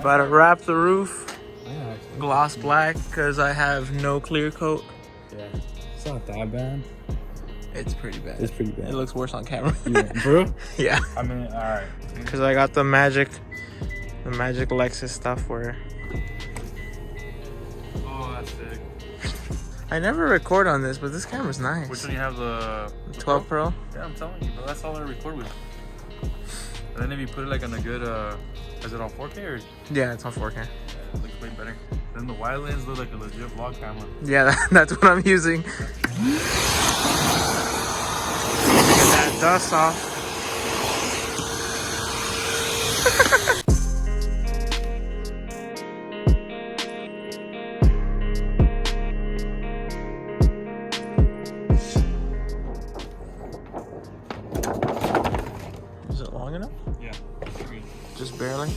About to wrap the roof. Yeah, Gloss black because I have no clear coat. yeah. It's not that bad. It's pretty bad. It's pretty bad. It looks worse on camera. Yeah. Bro? Yeah. I mean, alright. Because I got the magic Lexus stuff where Oh, that's sick. I never record on this, but this camera's nice. Which one you have, the 12 Pro? Yeah, I'm telling you, bro. That's all I record with. And then if you put it like on a good, is it on 4K or? Yeah, it's on 4K. Yeah, it looks way better. Then the wide lens looks like a legit vlog camera. Yeah, that's what I'm using. Get that dust off. Is it long enough? Yeah. Just barely.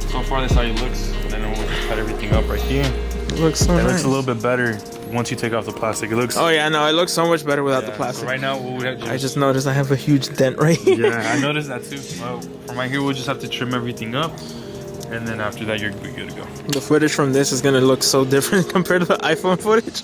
So far, that's how it looks. And then we'll cut everything up right here. It looks so It nice. looks a little bit better once you take off the plastic. It looks. Oh yeah, no, it looks so much better without Yeah, the plastic. So right now, what we have to I just noticed I have a huge dent right here. Yeah, I noticed that too. From right here, we'll just have to trim everything up. And then after that, you're good to go. The footage from this is gonna look so different compared to the iPhone footage.